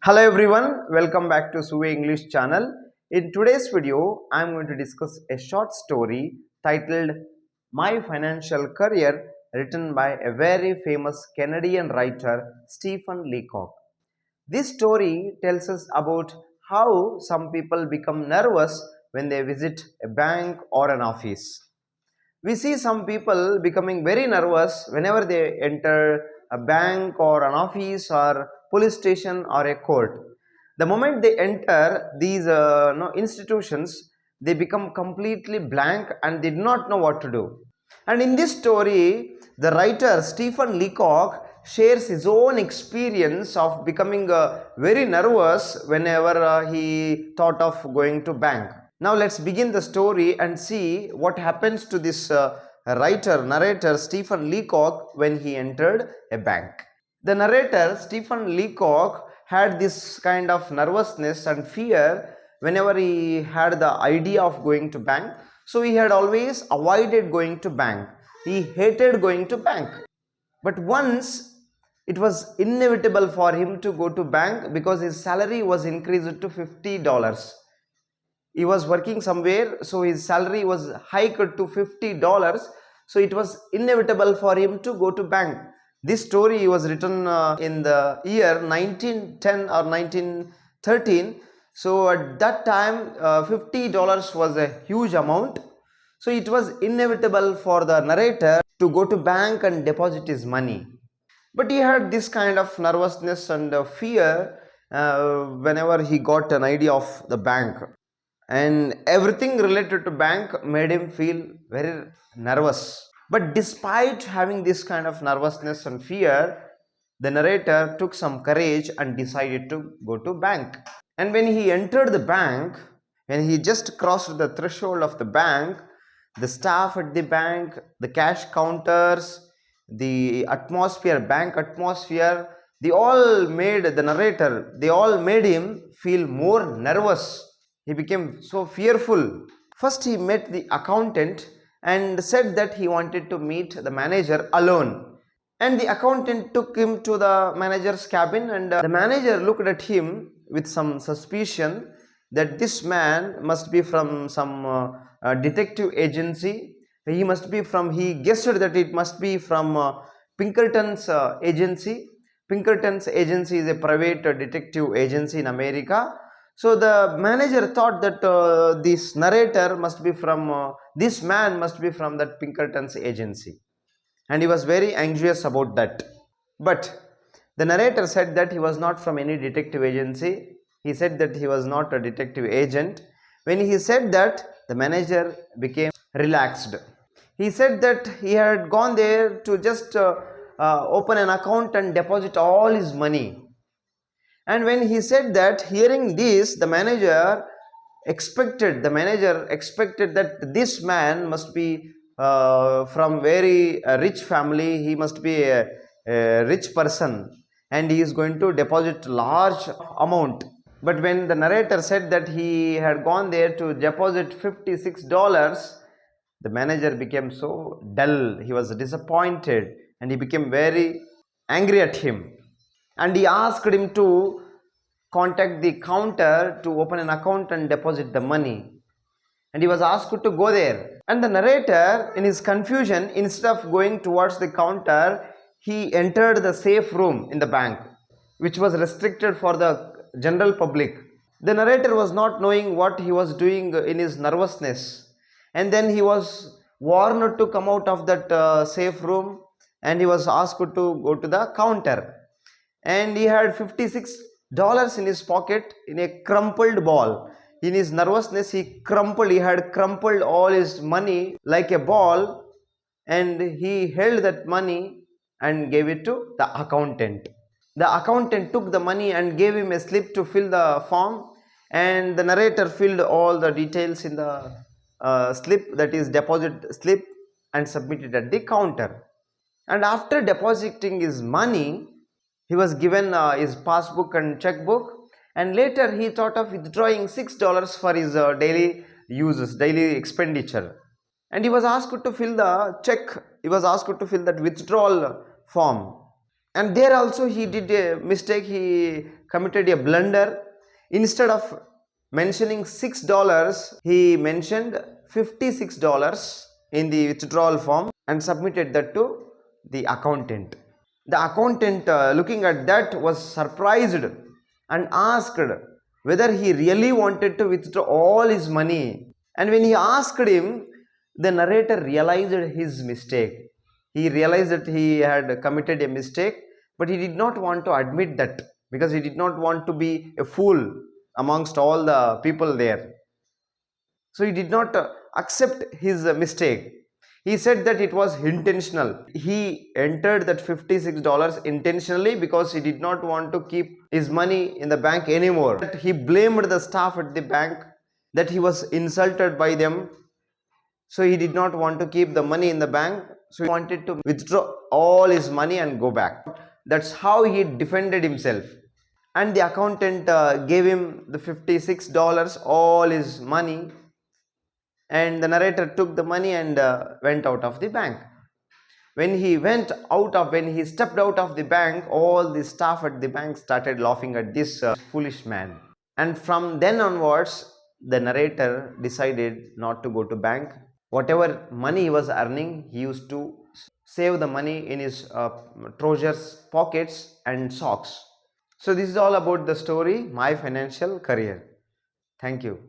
Hello everyone, welcome back to Suve English channel. In today's video, I am going to discuss a short story titled My Financial Career, written by a very famous Canadian writer Stephen Leacock. This story tells us about how some people become nervous when they visit a bank or an office. We see some people becoming very nervous whenever they enter a bank or an office or police station or a court. The moment they enter these institutions, they become completely blank and they do not know what to do. And in this story, the writer Stephen Leacock shares his own experience of becoming very nervous whenever he thought of going to bank. Now let's begin the story and see what happens to this narrator Stephen Leacock when he entered a bank. The narrator Stephen Leacock had this kind of nervousness and fear whenever he had the idea of going to bank. So he had always avoided going to bank. He hated going to bank. But once it was inevitable for him to go to bank because his salary was increased to $50. He was working somewhere, so his salary was hiked to $50. So it was inevitable for him to go to bank. This story was written in the year 1910 or 1913. So at that time, $50 was a huge amount. So it was inevitable for the narrator to go to bank and deposit his money. But he had this kind of nervousness and fear whenever he got an idea of the bank. And everything related to bank made him feel very nervous. But despite having this kind of nervousness and fear, the narrator took some courage and decided to go to bank. And when he entered the bank, when he just crossed the threshold of the bank, the staff at the bank, the cash counters, the atmosphere, bank atmosphere, they all made him feel more nervous. He became so fearful. First he met the accountant and said that he wanted to meet the manager alone. And the accountant took him to the manager's cabin, and the manager looked at him with some suspicion that this man must be from some detective agency. He guessed that it must be from Pinkerton's agency. Pinkerton's agency is a private detective agency in America. So the manager thought that this man must be from that Pinkerton's agency, and he was very anxious about that. But the narrator said that he was not from any detective agency. He said that he was not a detective agent. When he said that, the manager became relaxed. He said that he had gone there to just open an account and deposit all his money. And when he said that, hearing this, the manager expected that this man must be from very rich family. He must be a rich person, and he is going to deposit large amount. But when the narrator said that he had gone there to deposit $56, the manager became so dull. He was disappointed and he became very angry at him. And he asked him to contact the counter to open an account and deposit the money. And he was asked to go there. And the narrator, in his confusion, instead of going towards the counter, he entered the safe room in the bank, which was restricted for the general public. The narrator was not knowing what he was doing in his nervousness. And then he was warned to come out of that safe room, and he was asked to go to the counter. And he had $56 in his pocket in a crumpled ball. In his nervousness, he had crumpled all his money like a ball, and he held that money and gave it to the accountant. The accountant took the money and gave him a slip to fill the form, and the narrator filled all the details in the slip, that is deposit slip, and submitted at the counter. And after depositing his money, he was given his passbook and checkbook, and later he thought of withdrawing $6 for his daily expenditure. And he was asked to fill the check. He was asked to fill that withdrawal form. And there also he did a mistake. He committed a blunder. Instead of mentioning $6, he mentioned $56 in the withdrawal form and submitted that to the accountant. The accountant, looking at that, was surprised and asked whether he really wanted to withdraw all his money. And when he asked him, the narrator realized his mistake. He realized that he had committed a mistake, but he did not want to admit that because he did not want to be a fool amongst all the people there. So he did not accept his mistake. He said that it was intentional. He entered that $56 intentionally because he did not want to keep his money in the bank anymore. He blamed the staff at the bank that he was insulted by them. So he did not want to keep the money in the bank. So he wanted to withdraw all his money and go back. That's how he defended himself. And the accountant gave him the $56, all his money. And the narrator took the money and went out of the bank. When he stepped out of the bank, all the staff at the bank started laughing at this foolish man. And from then onwards, the narrator decided not to go to bank. Whatever money he was earning, he used to save the money in his trousers pockets and socks. So this is all about the story, My Financial Career. Thank you.